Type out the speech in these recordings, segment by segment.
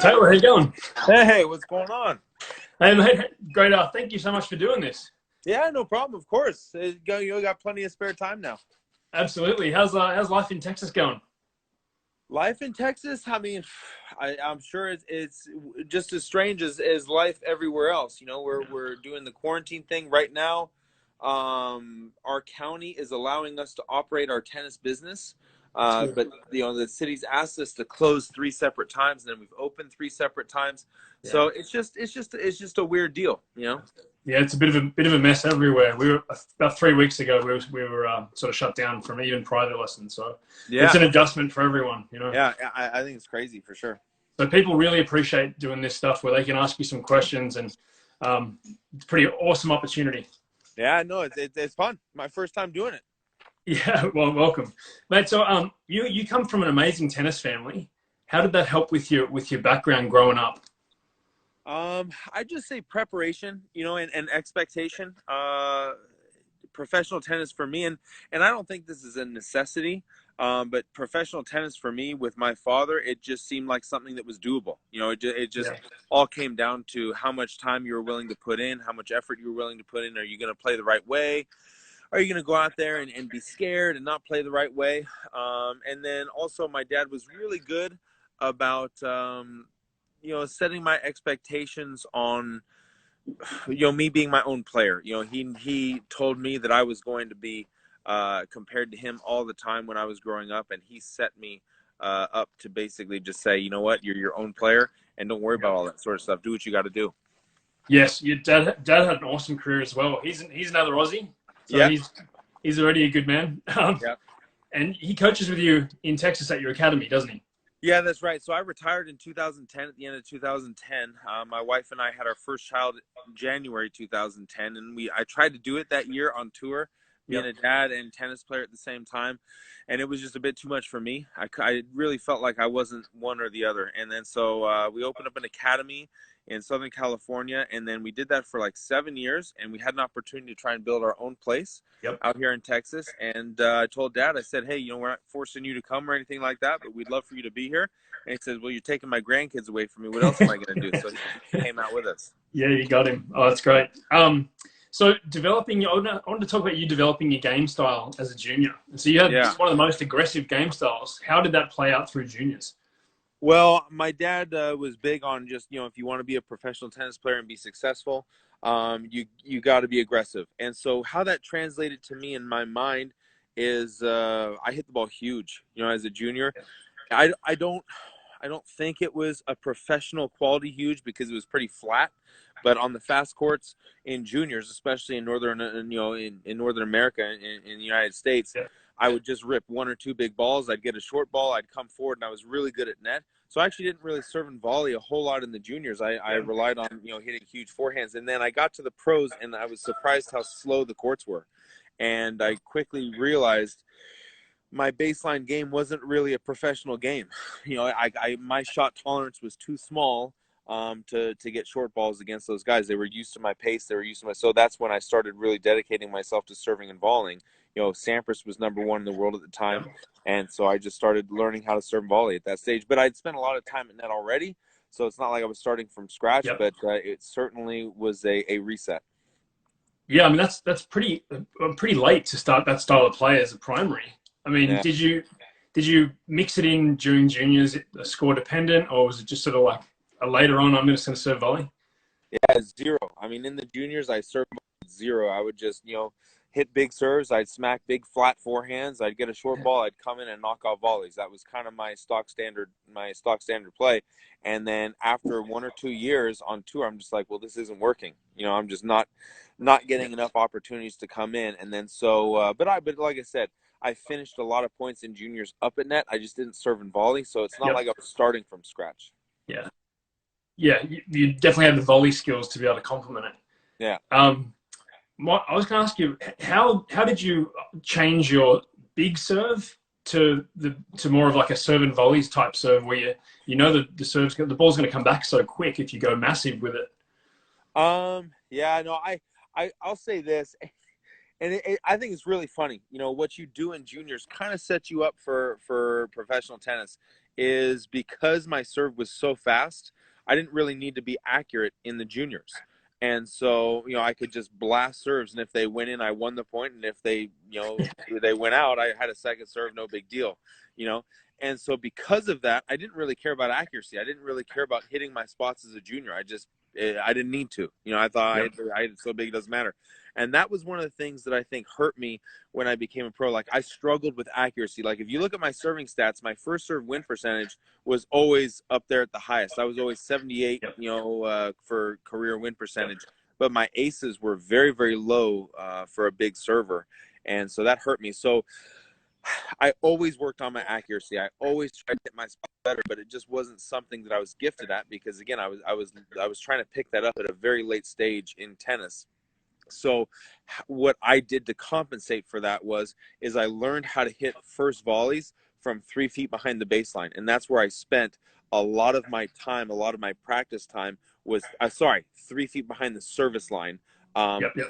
Taylor, how you going? Hey, what's going on? Hey, mate, great. Thank you so much for doing this. Yeah, no problem. Of course, you got plenty of spare time now. Absolutely. How's life in Texas going? Life in Texas, I mean, I'm sure it's just as strange as life everywhere else. You know, we're doing the quarantine thing right now. Our county is allowing us to operate our tennis business, but the city's asked us to close 3 separate times, and then we've opened 3 separate times. Yeah. So it's just a weird deal, you know. Yeah, it's a bit of a mess everywhere. We were about 3 weeks ago. We were sort of shut down from even private lessons. So Yeah, it's an adjustment for everyone, you know. yeah, I think it's crazy for sure. So people really appreciate doing this stuff where they can ask you some questions, and it's a pretty awesome opportunity. Yeah, no, it's fun. My first time doing it. Yeah, well, welcome, mate. So you come from an amazing tennis family. How did that help with your background growing up? I just say preparation, you know, and expectation. Professional tennis for me, and I don't think this is a necessity, but professional tennis for me with my father, it just seemed like something that was doable. You know, it just all came down to how much time you were willing to put in, how much effort you were willing to put in. Are you going to play the right way? Are you going to go out there and be scared and not play the right way? And then also my dad was really good about, setting my expectations on, me being my own player. You know, he told me that I was going to be compared to him all the time when I was growing up, and he set me up to basically just say, you know what, you're your own player, and don't worry about all that sort of stuff. Do what you got to do. Yes, your dad had an awesome career as well. He's another Aussie, so Yeah. he's already a good man. Yeah. And he coaches with you in Texas at your academy, doesn't he? Yeah, that's right. So I retired in 2010. At the end of 2010, my wife and I had our first child in January 2010, and I tried to do it that year on tour, being a dad and tennis player at the same time, and it was just a bit too much for me. I really felt like I wasn't one or the other, and then so we opened up an academy in Southern California, and then we did that for like 7 years, and we had an opportunity to try and build our own place out here in Texas. And I told Dad, I said, hey, we're not forcing you to come or anything like that, but we'd love for you to be here. And he said, well, you're taking my grandkids away from me. What else am I going to do? So he came out with us. Yeah, you got him. Oh, that's great. So I want to talk about you developing your game style as a junior. So you had one of the most aggressive game styles. How did that play out through juniors? Well, my dad was big on just, if you want to be a professional tennis player and be successful, you got to be aggressive. And so how that translated to me in my mind is I hit the ball huge, as a junior. I don't think it was a professional quality huge because it was pretty flat. But on the fast courts in juniors, especially in northern America, in the United States, I would just rip 1 or 2 big balls. I'd get a short ball. I'd come forward, and I was really good at net. So I actually didn't really serve and volley a whole lot in the juniors. I relied on, hitting huge forehands. And then I got to the pros, and I was surprised how slow the courts were. And I quickly realized my baseline game wasn't really a professional game. My shot tolerance was too small to get short balls against those guys. They were used to my pace. So that's when I started really dedicating myself to serving and volleying. Sampras was #1 in the world at the time. And so I just started learning how to serve and volley at that stage. But I'd spent a lot of time at net already. So it's not like I was starting from scratch, but it certainly was a reset. Yeah, I mean, that's pretty late to start that style of play as a primary. I mean, did you mix it in during juniors, score dependent, or was it just sort of like later on, I'm just going to serve volley? Yeah, 0. I mean, in the juniors, I served 0. I would just, hit big serves. I'd smack big flat forehands. I'd get a short ball. I'd come in and knock off volleys. That was kind of my stock standard play. And then after 1 or 2 years on tour, I'm just like, well, this isn't working. I'm just not getting enough opportunities to come in. And then so, but like I said, I finished a lot of points in juniors up at net. I just didn't serve and volley. So it's not like I was starting from scratch. Yeah. Yeah, you definitely have the volley skills to be able to complement it. Yeah. I was going to ask you, how did you change your big serve to more of like a serve and volleys type serve where the ball's going to come back so quick if you go massive with it? Yeah, no, I'll say this, and I think it's really funny. What you do in juniors kind of sets you up for professional tennis. is because my serve was so fast, I didn't really need to be accurate in the juniors. And so, I could just blast serves, and if they went in, I won the point, and if they, they went out, I had a second serve, no big deal, you know. And so because of that, I didn't really care about accuracy. I didn't really care about hitting my spots as a junior. I didn't need to, I thought I had it so big, it doesn't matter. And that was one of the things that I think hurt me when I became a pro. Like, I struggled with accuracy. Like, if you look at my serving stats, my first serve win percentage was always up there at the highest. I was always 78, for career win percentage. But my aces were very, very low for a big server. And so that hurt me. So I always worked on my accuracy. I always tried to hit my spot better, but it just wasn't something that I was gifted at, because again, I was trying to pick that up at a very late stage in tennis. So what I did to compensate for that is I learned how to hit first volleys from 3 feet behind the baseline. And that's where I spent a lot of my time, a lot of my practice time was, 3 feet behind the service line,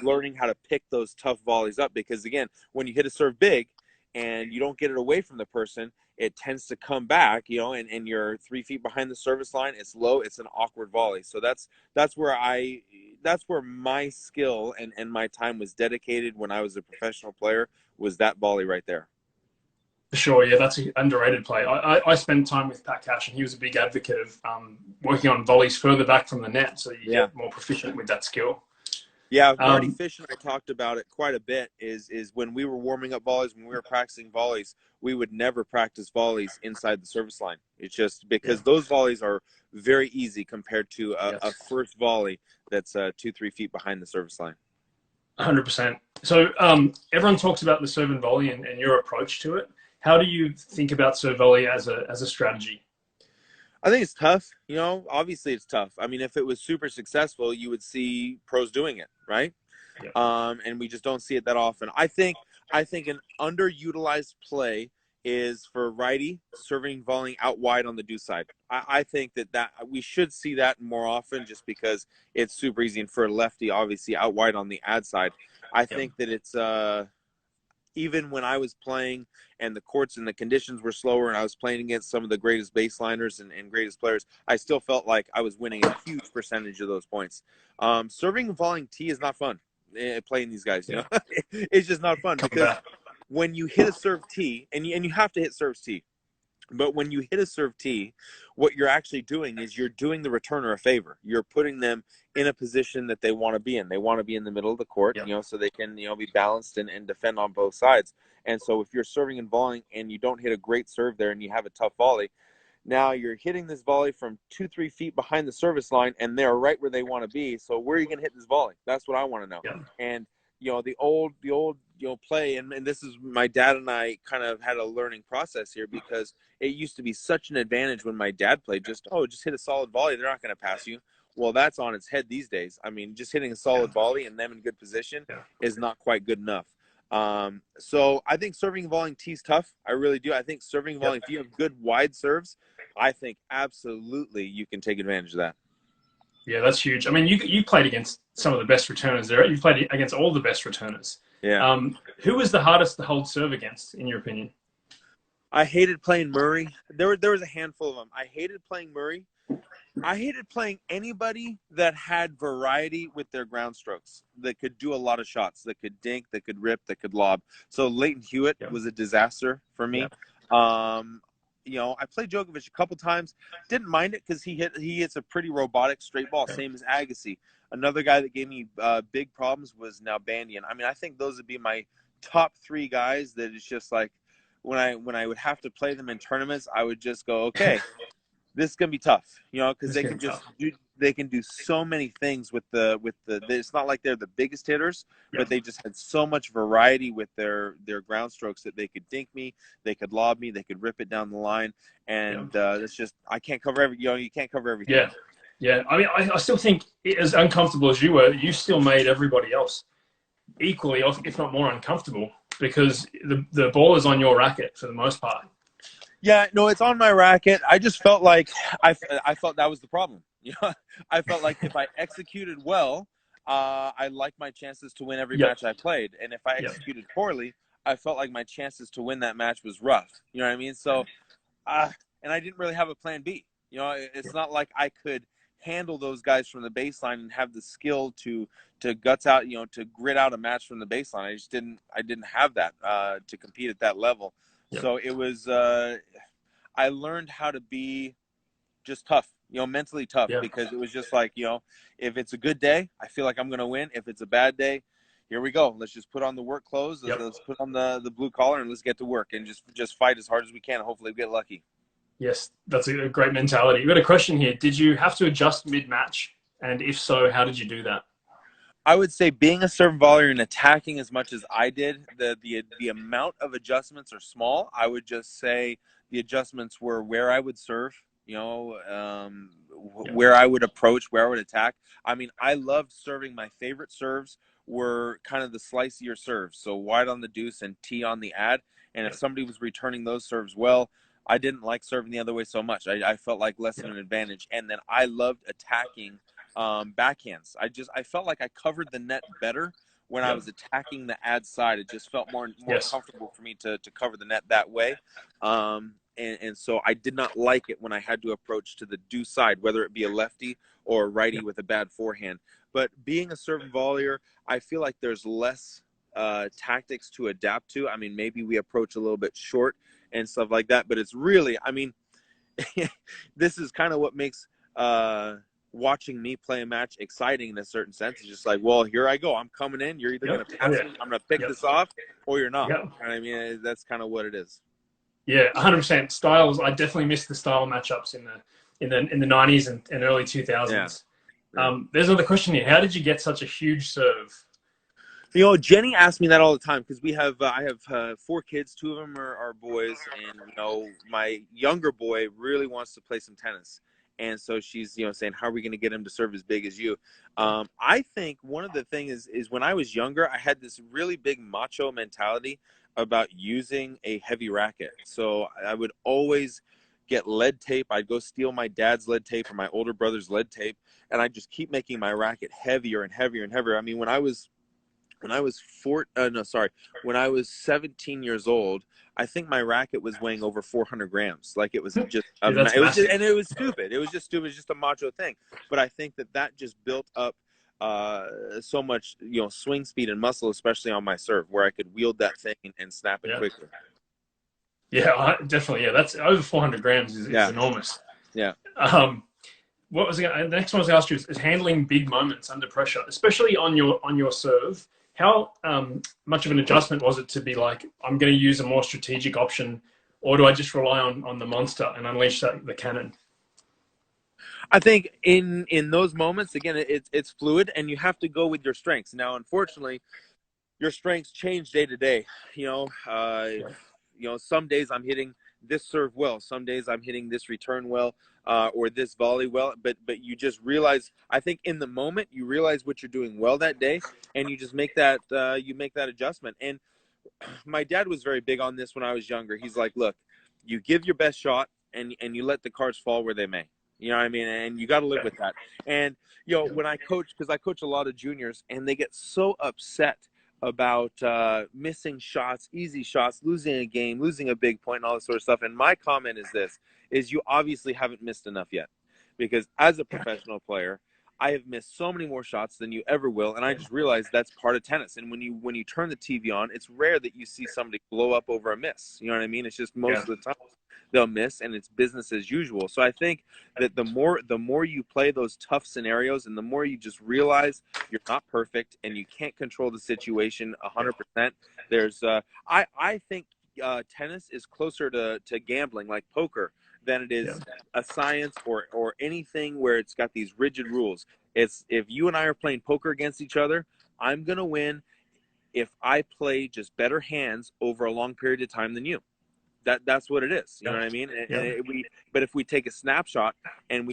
learning how to pick those tough volleys up. Because again, when you hit a serve big and you don't get it away from the person, it tends to come back, and you're 3 feet behind the service line. It's low. It's an awkward volley. So that's where my skill and my time was dedicated when I was a professional player, was that volley right there. For sure, yeah, that's an underrated play. I spent time with Pat Cash, and he was a big advocate of working on volleys further back from the net, so you get more proficient with that skill. Yeah, Marty Fish and I talked about it quite a bit, is when we were warming up volleys, when we were practicing volleys, we would never practice volleys inside the service line. It's just because those volleys are very easy compared to a first volley that's 2-3 feet behind the service line. 100%. So everyone talks about the serve and volley and your approach to it. How do you think about serve volley as a strategy? I think it's tough. Obviously it's tough. I mean, if it was super successful, you would see pros doing it, right? And we just don't see it that often. I think an underutilized play is for righty serving volleying out wide on the deuce side. I think that we should see that more often, just because it's super easy. And for a lefty, obviously out wide on the ad side. I think that it's even when I was playing and the courts and the conditions were slower and I was playing against some of the greatest baseliners and greatest players, I still felt like I was winning a huge percentage of those points. Serving and volleying tee is not fun, playing these guys. It's just not fun, because when you hit a serve tee, and you have to hit serves tee, but when you hit a serve tee, what you're actually doing is you're doing the returner a favor. You're putting them in a position that they want to be in. They want to be in the middle of the court, so they can, be balanced and defend on both sides. And so if you're serving and volleying and you don't hit a great serve there and you have a tough volley, now you're hitting this volley from 2-3 feet behind the service line, and they're right where they want to be. So where are you going to hit this volley? That's what I want to know. And the old play, and this is, my dad and I kind of had a learning process here, because it used to be such an advantage when my dad played, just hit a solid volley, they're not going to pass you. Well, that's on its head these days. I mean, just hitting a solid volley and them in good position is not quite good enough. So I think serving and volleying tee is tough. I really do. I think serving and volleying, if you have good wide serves, I think absolutely you can take advantage of that. Yeah, that's huge. I mean, you played against some of the best returners there. You played against all the best returners. Yeah. Who was the hardest to hold serve against, in your opinion? I hated playing Murray. There was a handful of them. I hated playing Murray. I hated playing anybody that had variety with their ground strokes, that could do a lot of shots, that could dink, that could rip, that could lob. So Leighton Hewitt was a disaster for me. I played Djokovic a couple times. Didn't mind it, because he hits a pretty robotic straight ball, same as Agassi. Another guy that gave me big problems was Nalbandian. I mean, I think those would be my top 3 guys that it's just like, when I would have to play them in tournaments, I would just go, okay, this is gonna be tough, because they can do so many things with the. It's not like they're the biggest hitters, but they just had so much variety with their ground strokes that they could dink me, they could lob me, they could rip it down the line, and it's just, I can't cover every. You can't cover everything. Yeah. I mean, I still think, as uncomfortable as you were, you still made everybody else equally, if not more, uncomfortable, because the ball is on your racket for the most part. Yeah, no, it's on my racket. I just felt like I felt that was the problem. I felt like if I executed well, I liked my chances to win every match I played. And if I executed poorly, I felt like my chances to win that match was rough. You know what I mean? So and I didn't really have a plan B. You know, it's not like I could handle those guys from the baseline and have the skill to guts out, you know, to grit out a match from the baseline. I didn't have that to compete at that level. Yep. So it was I learned how to be just tough, you know, mentally tough, Yeah. because it was just like, you know, if it's a good day, I feel like I'm going to win. If it's a bad day, here we go. Let's just put on the work clothes. Yep. Let's put on the blue collar and let's get to work and just fight as hard as we can. Hopefully we get lucky. Yes, that's a great mentality. We've got a question here. Did you have to adjust mid-match? And if so, how did you do that? I would say being a serve volleyer and attacking as much as I did, the amount of adjustments are small. I would just say the adjustments were where I would serve, you know, where I would approach, where I would attack. I mean, I loved serving. My favorite serves were kind of the slicier serves, so wide on the deuce and T on the ad. And if somebody was returning those serves well, I didn't like serving the other way so much. I felt like less of an advantage. And then I loved attacking backhands. I felt like I covered the net better when I was attacking the ad side. It just felt more comfortable for me to cover the net that way. And so I did not like it when I had to approach to the deuce side, whether it be a lefty or a righty with a bad forehand. But being a serve volleyer, I feel like there's less tactics to adapt to. I mean, maybe we approach a little bit short and stuff like that, but it's really, I mean, this is kind of what makes watching me play a match exciting in a certain sense. It's just like, well, here I go. I'm coming in. You're either going to pass me, I'm going to pick this off, or you're not. And I mean, that's kind of what it is. Yeah, 100%. Styles. I definitely missed the style matchups in the 90s and early 2000s. There's another question here. How did you get such a huge serve? You know, Jenny asks me that all the time because we have I have 4 kids. 2 of them are boys, and you know, my younger boy really wants to play some tennis, and so she's, you know, saying, how are we going to get him to serve as big as you? I think one of the things is when I was younger, I had this really big macho mentality about using a heavy racket. So I would always get lead tape. I'd go steal my dad's lead tape or my older brother's lead tape, and I'd just keep making my racket heavier and heavier and heavier. I mean, when I was 17 years old, I think my racket was weighing over 400 grams. Like it was just, and it was stupid. It was just stupid. It was just a macho thing. But I think that just built up so much, you know, swing speed and muscle, especially on my serve, where I could wield that thing and snap it quickly. Yeah, definitely. Yeah, that's over 400 grams is enormous. Yeah. What was the next one I was going to ask you is handling big moments under pressure, especially on your serve. How much of an adjustment was it to be like, I'm going to use a more strategic option, or do I just rely on the monster and unleash the cannon? I think in those moments, again, it's fluid, and you have to go with your strengths. Now, unfortunately, your strengths change day to day. You know, some days I'm hitting this serve well, some days I'm hitting this return well, or this volley well. But you just realize, I think in the moment, you realize what you're doing well that day, and you just make that adjustment. And my dad was very big on this when I was younger. He's like, look, you give your best shot, and you let the cards fall where they may. You know what I mean? And you got to live with that. And, you know, when I coach, because I coach a lot of juniors, and they get so upset about missing shots, easy shots, losing a game, losing a big point, and all this sort of stuff. And my comment is this, is you obviously haven't missed enough yet. Because as a professional player, I have missed so many more shots than you ever will. And I just realized that's part of tennis. And when you turn the TV on, it's rare that you see somebody blow up over a miss. You know what I mean? It's just most of the time they'll miss, and it's business as usual. So I think that the more you play those tough scenarios, and the more you just realize you're not perfect and you can't control the situation 100%. There's I think tennis is closer to gambling, like poker, than it is a science or anything where it's got these rigid rules. It's, if you and I are playing poker against each other, I'm gonna win if I play just better hands over a long period of time than you. That's what it is. You know what I mean? But if we take a snapshot and we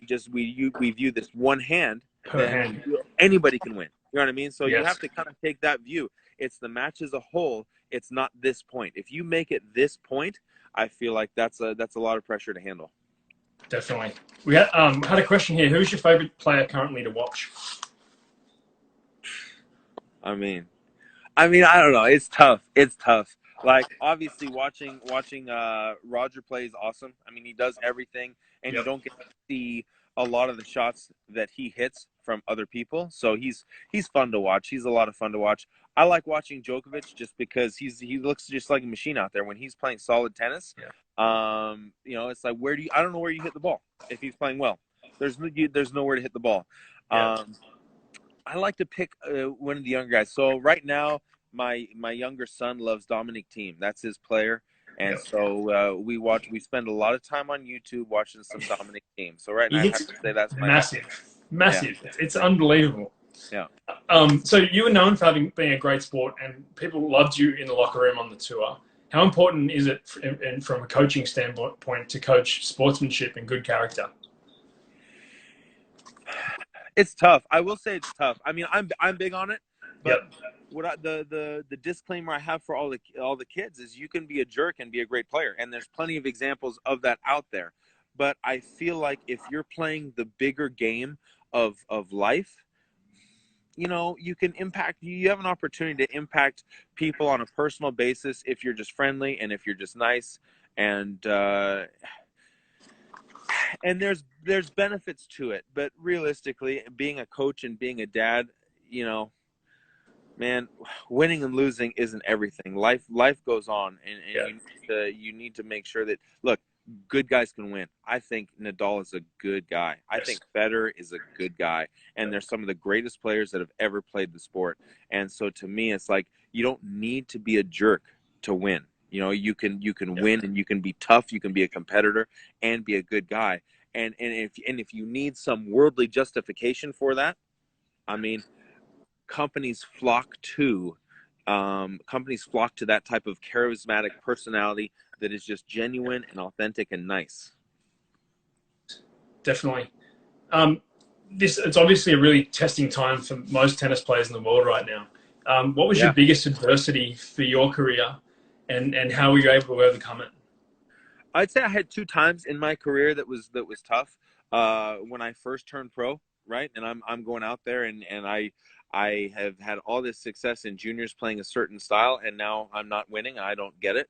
view this one hand, then anybody can win. You know what I mean? So you have to kind of take that view. It's the match as a whole. It's not this point. If you make it this point, I feel like that's a lot of pressure to handle. Definitely. We had a question here. Who's your favorite player currently to watch? I mean, I don't know. It's tough. Like obviously watching Roger play is awesome. I mean, he does everything, and you Yep. don't get to see a lot of the shots that he hits from other people. So he's fun to watch. He's a lot of fun to watch. I like watching Djokovic just because he looks just like a machine out there when he's playing solid tennis. Yeah. It's like I don't know where you hit the ball if he's playing well. There's nowhere to hit the ball. Yeah. I like to pick one of the younger guys. So right now, my younger son loves Dominic Thiem. That's his player, and Yep. so we spend a lot of time on YouTube watching some Dominic Thiem. So right now, He I have hits to say that's my massive. yeah, It's unbelievable. yeah. So you were known for being a great sport, and people loved you in the locker room on the tour. How important is it, from a coaching standpoint, to coach sportsmanship and good character? It's tough. I will say it's tough. I mean, I'm big on it, but Yep. the disclaimer I have for all the kids is you can be a jerk and be a great player, and there's plenty of examples of that out there. But I feel like if you're playing the bigger game of life, you can impact. You have an opportunity to impact people on a personal basis if you're just friendly and if you're just nice, and there's benefits to it. But realistically, being a coach and being a dad, you know, man, winning and losing isn't everything. Life goes on, and Yeah. you need to make sure that, look, good guys can win. I think Nadal is a good guy. I Yes. think Federer is a good guy, and they're some of the greatest players that have ever played the sport. And so to me, it's like you don't need to be a jerk to win. You can Yep. win, and you can be tough. You can be a competitor and be a good guy. And if you need some worldly justification for that, I mean, companies flock to that type of charismatic personality that is just genuine and authentic and nice. Definitely. Um, it's obviously a really testing time for most tennis players in the world right now. What was your Yeah, biggest adversity for your career, and how were you able to overcome it? I'd say I had two times in my career that was tough. When I first turned pro, right, and I'm going out there, and I have had all this success in juniors playing a certain style, and now I'm not winning. I don't get it.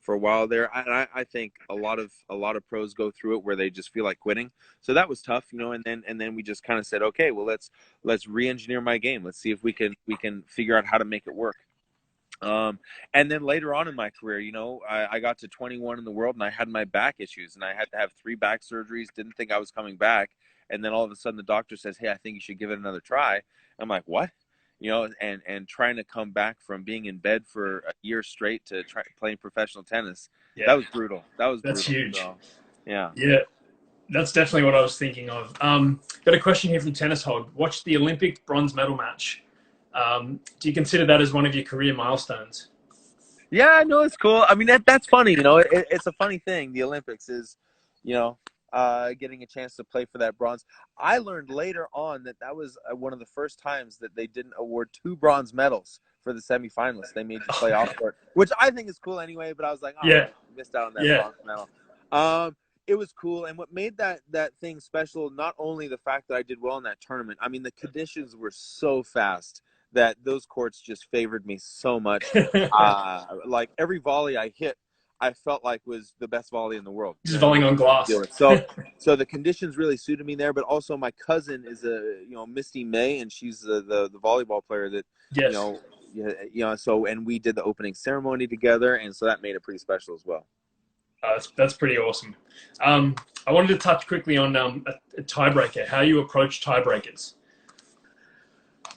For a while there, I think a lot of pros go through it where they just feel like quitting. So that was tough. And then we just kind of said, okay, well, let's re-engineer my game. Let's see if we can figure out how to make it work. And then later on in my career, I got to 21 in the world, and I had my back issues, and I had to have 3 back surgeries. Didn't think I was coming back, and then all of a sudden the doctor says, "Hey, I think you should give it another try." I'm like, "What?" And trying to come back from being in bed for a year straight to playing professional tennis, that Yeah, was brutal. That was that's brutal. huge. So, yeah. Yeah, that's definitely what I was thinking of. Got a question here from Tennis Hog. Watched the Olympic bronze medal match. Do you consider that as one of your career milestones? Yeah, no, it's cool. I mean, that's funny. It's a funny thing. The Olympics is, you know, getting a chance to play for that bronze. I learned later on that was one of the first times that they didn't award 2 bronze medals for the semifinalists. They made you play off court, which I think is cool anyway. But I was like, oh Yeah, man, I missed out on that yeah, bronze medal. It was cool, and what made that thing special, not only the fact that I did well in that tournament. I mean, the conditions were so fast that those courts just favored me so much. Like every volley I hit, I felt like was the best volley in the world. You just know what I volleying mean? on glass. So the conditions really suited me there. But also my cousin is Misty May, and she's the volleyball player that you Yes, know So, and we did the opening ceremony together, and so that made it pretty special as well. that's pretty awesome. I wanted to touch quickly on a tiebreaker. How you approach tiebreakers.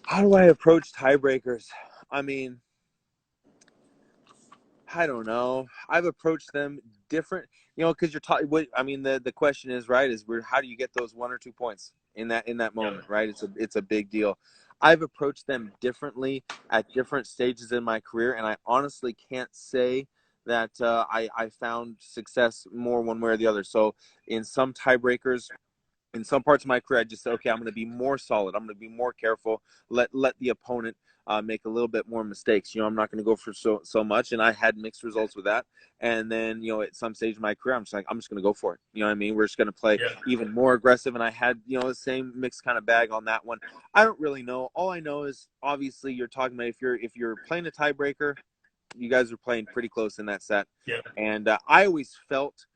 How do I approach tiebreakers? I mean, I don't know. I've approached them different, because you're talking. I mean, the question is, right, is how do you get those 1 or 2 points in that Yeah, moment, right? It's a big deal. I've approached them differently at different stages in my career, and I honestly can't say that I found success more one way or the other. So in some tiebreakers, in some parts of my career, I just said, okay, I'm going to be more solid. I'm going to be more careful. Let the opponent make a little bit more mistakes. I'm not going to go for so much. And I had mixed results with that. And then, at some stage of my career, I'm just going to go for it. You know what I mean? We're just going to play yeah, even more aggressive. And I had, the same mixed kind of bag on that one. I don't really know. All I know is obviously you're talking about if you're playing a tiebreaker, you guys were playing pretty close in that set. Yeah. And I always felt,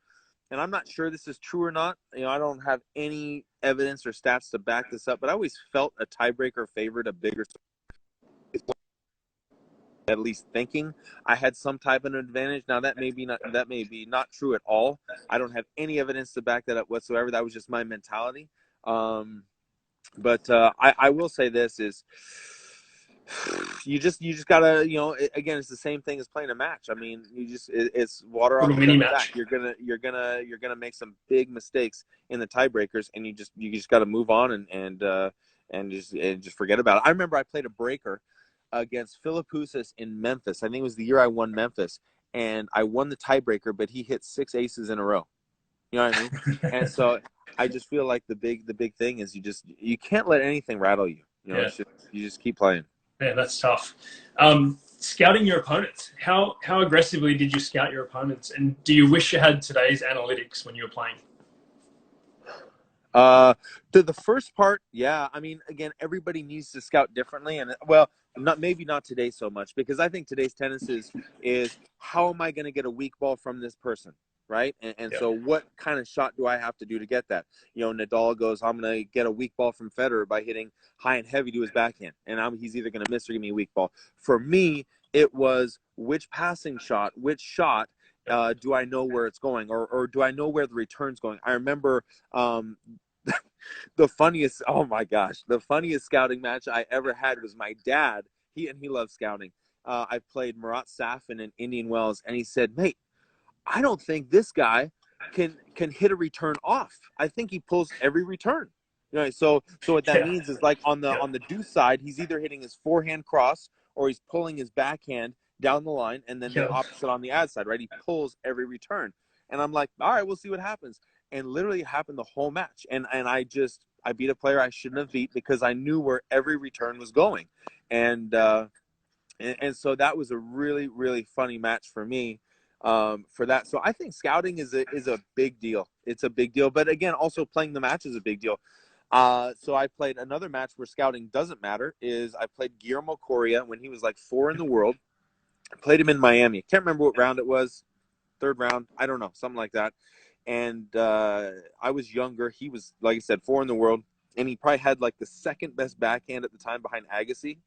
and I'm not sure this is true or not, I don't have any evidence or stats to back this up, but I always felt a tiebreaker favored a bigger, at least thinking I had some type of advantage. Now that may be not true at all. I don't have any evidence to back that up whatsoever. That was just my mentality. But I will say this is, you just gotta, again, it's the same thing as playing a match. I mean, it's water off Little the mini duck's match. back. You're gonna make some big mistakes in the tiebreakers, and you just got to move on and just forget about it. I remember I played a breaker against Philippoussis in Memphis. I think it was the year I won Memphis, and I won the tiebreaker, but he hit 6 aces in a row. You know what I mean? And so I just feel like the big thing is you can't let anything rattle you. Yeah. It's just, you just keep playing. Yeah, that's tough. Scouting your opponents. How aggressively did you scout your opponents? And do you wish you had today's analytics when you were playing? The first part, yeah. I mean, again, everybody needs to scout differently, and maybe not today so much, because I think today's tennis is how am I going to get a weak ball from this person, right? And Yeah. so what kind of shot do I have to do to get that? Nadal goes, I'm going to get a weak ball from Federer by hitting high and heavy to his backhand, and he's either going to miss or give me a weak ball. For me, it was which passing shot, which shot. Do I know where it's going, or do I know where the return's going? I remember the funniest scouting match I ever had was my dad. He loves scouting. I played Marat Safin in Indian Wells, and he said, "Mate, I don't think this guy can hit a return off. I think he pulls every return." So what that means is, like, on the deuce side, he's either hitting his forehand cross or he's pulling his backhand down the line, and then the opposite on the ad side, right? He pulls every return. And I'm like, all right, we'll see what happens. And literally it happened the whole match. And I beat a player I shouldn't have beat because I knew where every return was going. And so that was a really, really funny match for me, for that. So I think scouting is a big deal. It's a big deal. But again, also playing the match is a big deal. So I played another match where scouting doesn't matter. I played Guillermo Coria when he was like 4 in the world. I played him in Miami. Can't remember what round it was. 3rd round. I don't know. Something like that. And I was younger. He was, like I said, 4 in the world. And he probably had like the 2nd best backhand at the time behind Agassi.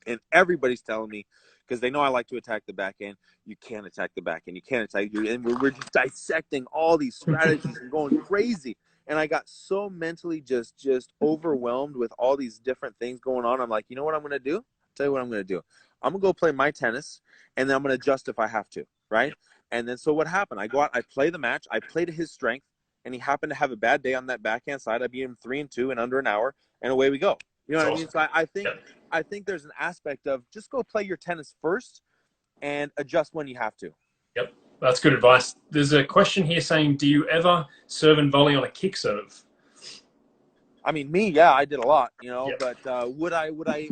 And everybody's telling me, because they know I like to attack the backhand, you can't attack the backhand. You can't attack. And we're just dissecting all these strategies and going crazy. And I got so mentally just overwhelmed with all these different things going on. I'm like, you know what I'm going to do? I'll tell you what I'm going to do. I'm going to go play my tennis, and then I'm going to adjust if I have to, right? And then so what happened? I go out, I play the match. I play to his strength, and he happened to have a bad day on that backhand side. I beat him 3-2 in under an hour, and away we go. You know what I mean? So I think there's an aspect of just go play your tennis first and adjust when you have to. Yep, that's good advice. There's a question here saying, do you ever serve and volley on a kick serve? I mean, yeah, I did a lot, but would I?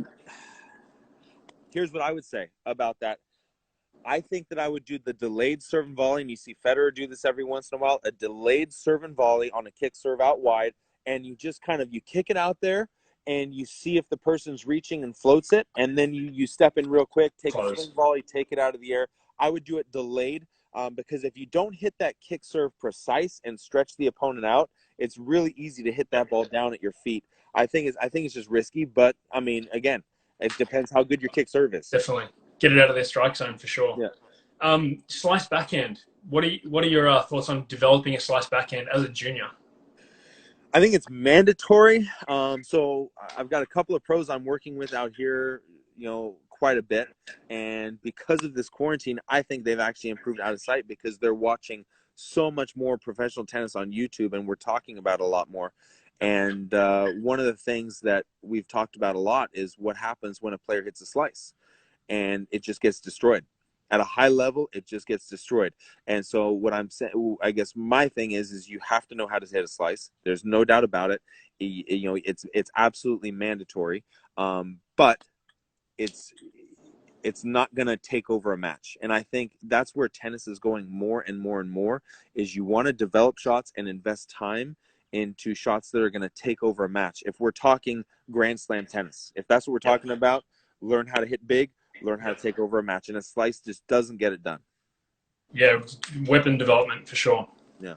Here's what I would say about that. I think that I would do the delayed serve and volley, and you see Federer do this every once in a while, a delayed serve and volley on a kick serve out wide, and you just you kick it out there, and you see if the person's reaching and floats it, and then you step in real quick, take a swing volley, take it out of the air. I would do it delayed, because if you don't hit that kick serve precise and stretch the opponent out, it's really easy to hit that ball down at your feet. I think it's just risky, but I mean, again, it depends how good your kick serve is. Definitely. Get it out of their strike zone for sure. Yeah. Slice backhand. What are your thoughts on developing a slice backhand as a junior? I think it's mandatory. So I've got a couple of pros I'm working with out here, quite a bit. And because of this quarantine, I think they've actually improved out of sight because they're watching so much more professional tennis on YouTube, and we're talking about it a lot more. And one of the things that we've talked about a lot is what happens when a player hits a slice, and it just gets destroyed. At a high level, it just gets destroyed. And so what I'm saying, I guess my thing is you have to know how to hit a slice. There's no doubt about it. It's absolutely mandatory. But it's not going to take over a match. And I think that's where tennis is going more and more and more, is you want to develop shots and invest time into shots that are going to take over a match. If we're talking Grand Slam tennis, if that's what we're talking about, learn how to hit big, learn how to take over a match, and a slice just doesn't get it done. Yeah, weapon development for sure. Yeah.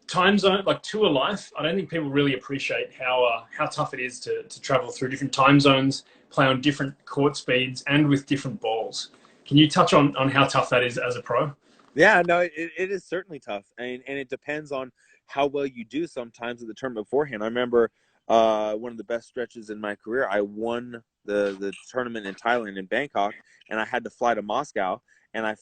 Time zone, like tour life, I don't think people really appreciate how tough it is to travel through different time zones, play on different court speeds, and with different balls. Can you touch on how tough that is as a pro? Yeah, no, it is certainly tough, and it depends on how well you do sometimes at the tournament beforehand. I remember one of the best stretches in my career. I won the tournament in Thailand, in Bangkok, and I had to fly to Moscow, and I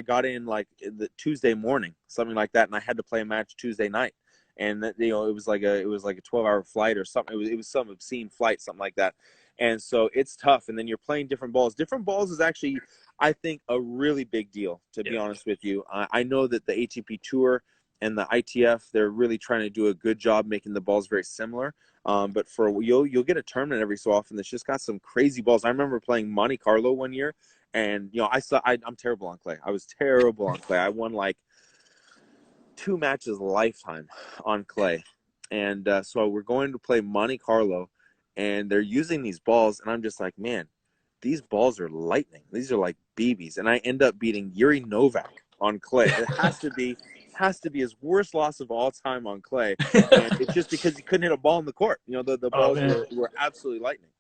got in like the Tuesday morning, something like that, and I had to play a match Tuesday night. And that, it was like a 12-hour flight or something. It was some obscene flight, something like that. And so it's tough. And then you're playing different balls. Different balls is actually, I think, a really big deal, to be honest with you. I know that the ATP Tour and the ITF, they're really trying to do a good job making the balls very similar. But you'll get a tournament every so often that's just got some crazy balls. I remember playing Monte Carlo one year, and I'm terrible on clay. I was terrible on clay. I won like 2 matches lifetime on clay, and so we're going to play Monte Carlo, and they're using these balls, and I'm just like, man, these balls are lightning. These are like BBs, and I end up beating Yuri Novak on clay. It has to be his worst loss of all time on clay, and it's just because he couldn't hit a ball in the court. The balls were absolutely lightning.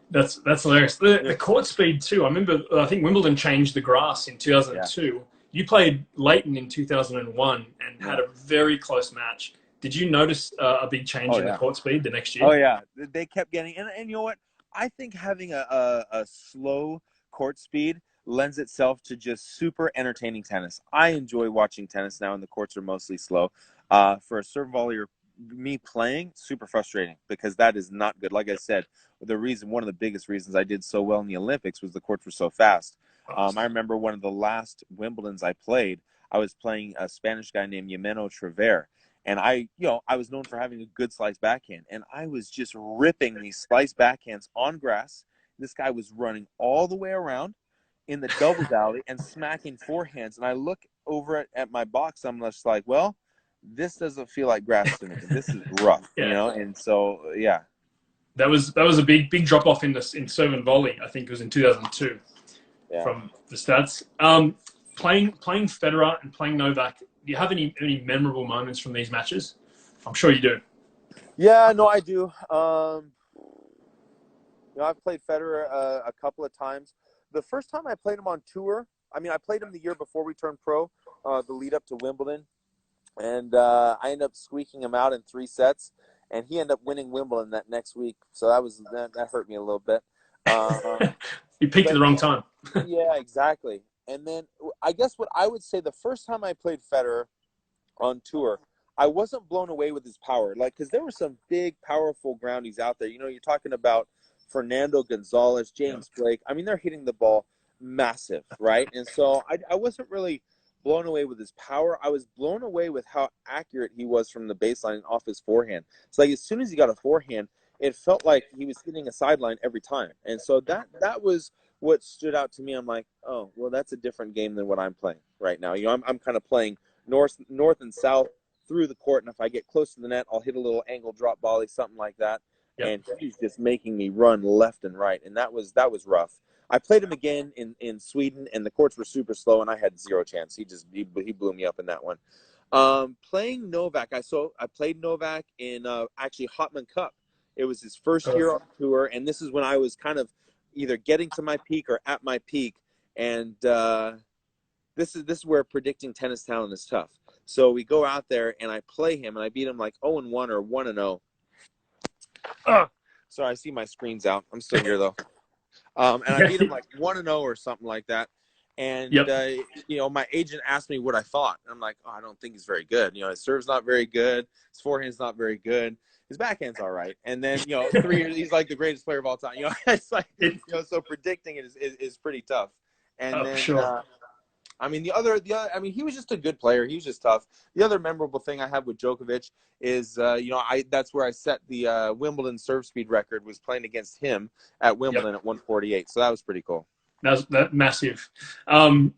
That's hilarious. The court speed too. I remember, I think Wimbledon changed the grass in 2002. Yeah. You played Leighton in 2001 and had a very close match. Did you notice a big change in the court speed the next year? Oh yeah, they kept getting, and you know what? I think having a slow court speed lends itself to just super entertaining tennis. I enjoy watching tennis now, and the courts are mostly slow. For a serve volleyer, me playing, super frustrating, because that is not good. Like I said, one of the biggest reasons I did so well in the Olympics was the courts were so fast. I remember one of the last Wimbledons I played, I was playing a Spanish guy named Yemeno Trever. And I was known for having a good slice backhand, and I was just ripping these slice backhands on grass. This guy was running all the way around in the doubles alley and smacking forehands. And I look over at my box, I'm just like, well, this doesn't feel like grass to me. This is rough, And so, yeah. That was a big drop off in serve and volley. I think it was in 2002 from the stats. Playing Federer and playing Novak. Do you have any memorable moments from these matches? I'm sure you do. Yeah, no, I do. I've played Federer a couple of times. The first time I played him on tour, I played him the year before we turned pro, the lead up to Wimbledon, and I ended up squeaking him out in 3 sets, and he ended up winning Wimbledon that next week. So that hurt me a little bit. You peaked at the wrong time. Yeah, exactly. And then I guess what I would say, the first time I played Federer on tour, I wasn't blown away with his power. Because there were some big, powerful groundies out there. You're talking about Fernando Gonzalez, James Blake. They're hitting the ball massive, right? And so I wasn't really blown away with his power. I was blown away with how accurate he was from the baseline off his forehand. It's like as soon as he got a forehand, it felt like he was hitting a sideline every time. And so that was what stood out to me. I'm like, oh, well, that's a different game than what I'm playing right now. I'm kind of playing north and south through the court, and if I get close to the net, I'll hit a little angle drop volley, something like that. Yep. And he's just making me run left and right, and that was rough. I played him again in Sweden, and the courts were super slow, and I had zero chance. He blew me up in that one. Playing Novak, I played Novak in actually Hopman Cup. It was his first year on tour, and this is when I was kind of either getting to my peak or at my peak, and this is where predicting tennis talent is tough. So we go out there, and I play him, and I beat him like 0-1 or 1-0. Sorry, I see my screen's out. I'm still here though. And I beat him like 1-0 or something like that. And my agent asked me what I thought. And I'm like, oh, I don't think he's very good. His serve's not very good. His forehand's not very good. His backhand's all right. And then 3 years, he's like the greatest player of all time. It's like so predicting it is pretty tough. And then sure. He was just a good player. He was just tough. The other memorable thing I have with Djokovic is, that's where I set the Wimbledon serve speed record, was playing against him at Wimbledon at 148. So that was pretty cool. That massive. Who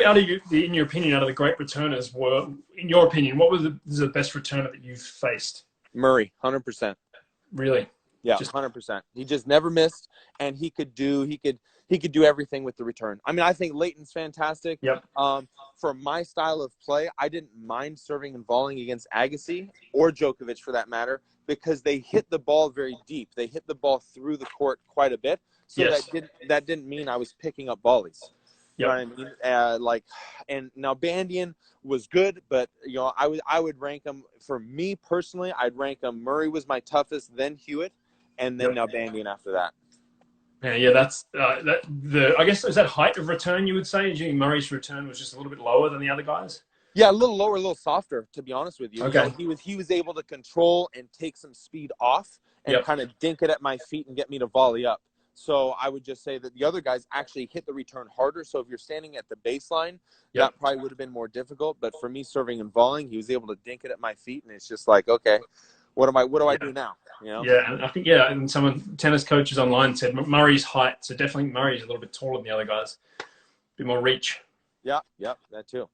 out of you, in your opinion, out of the great returners were, in your opinion, what was the best returner that you've faced? Murray, 100%. Really? Yeah, Just 100%. He just never missed, and he could do everything with the return. I mean, I think Leighton's fantastic. yep, For my style of play, I didn't mind serving and volleying against Agassi or Djokovic for that matter, because they hit the ball very deep. They hit the ball through the court quite a bit. So yes, that didn't mean I was picking up volleys. You know yep, what I mean? And now Bandian was good, but I would rank him, for me personally, I'd rank him. Murray was my toughest, then Hewitt, and then yep. now Bandian after that. Yeah, that's I guess, is that height of return you would say? Do you think Murray's return was just a little bit lower than the other guys? Yeah, a little lower, a little softer, to be honest with you. Okay. He was able to control and take some speed off and Yep. kind of dink it at my feet and get me to volley up. So I would just say that the other guys actually hit the return harder. So if you're standing at the baseline, Yep. that probably would have been more difficult. But for me, serving and volleying, he was able to dink it at my feet, and it's just like, okay, what do I do now? You know? Yeah, and I think and tennis coaches online said Murray's height, so definitely Murray's a little bit taller than the other guys, a bit more reach. Yeah, that too.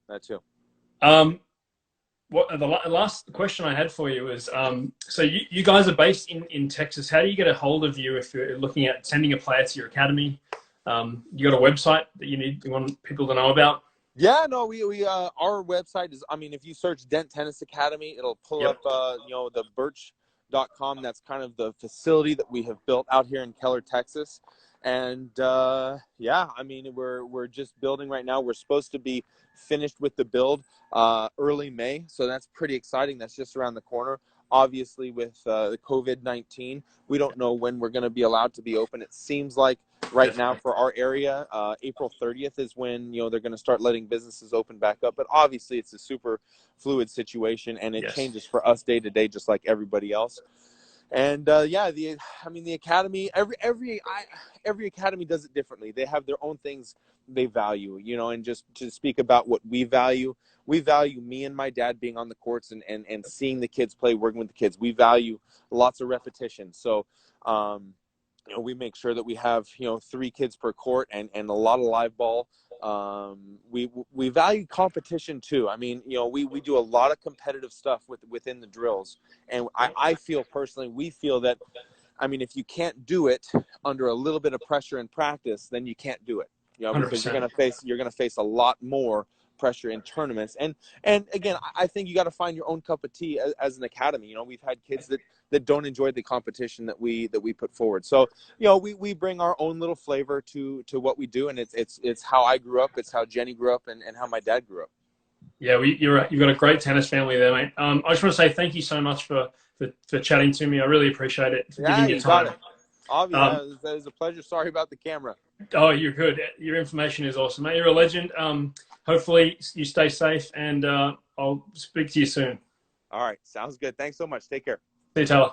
What the last question I had for you is, so you guys are based in Texas. How do you get a hold of you if you're looking at sending a player to your academy? You got a website that you want people to know about? Yeah, no, we our website is, I mean, if you search Dent Tennis Academy, it'll pull Yep. up the birch.com. That's kind of the facility that we have built out here in Keller, Texas. And yeah, I mean, we're just building right now. We're supposed to be finished with the build early May, so that's pretty exciting. That's just around the corner. Obviously, with the COVID-19, we don't know when we're going to be allowed to be open. It seems like right now for our area, April 30th is when they're going to start letting businesses open back up. But obviously, it's a super fluid situation, and it Yes. changes for us day to day, just like everybody else. And the academy, every academy does it differently. They have their own things they value, and just to speak about what we value me and my dad being on the courts and seeing the kids play, working with the kids. We value lots of repetition. So, we make sure that we have, 3 kids per court and a lot of live ball. We value competition too. I mean, we do a lot of competitive stuff within the drills. And I feel personally, we feel that, I mean, if you can't do it under a little bit of pressure in practice, then you can't do it, because 100%. you're going to face a lot more pressure in tournaments. And again, I think you got to find your own cup of tea as an academy. We've had kids that don't enjoy the competition that we put forward. So, we bring our own little flavor to what we do. And it's how I grew up. It's how Jenny grew up and how my dad grew up. Yeah, you've got a great tennis family there, mate. I just want to say thank you so much for chatting to me. I really appreciate it, for giving your time. Got it. Obviously, it was a pleasure. Sorry about the camera. Oh, you're good. Your information is awesome, mate. You're a legend. Hopefully you stay safe, and I'll speak to you soon. All right. Sounds good. Thanks so much. Take care. See you, Taylor.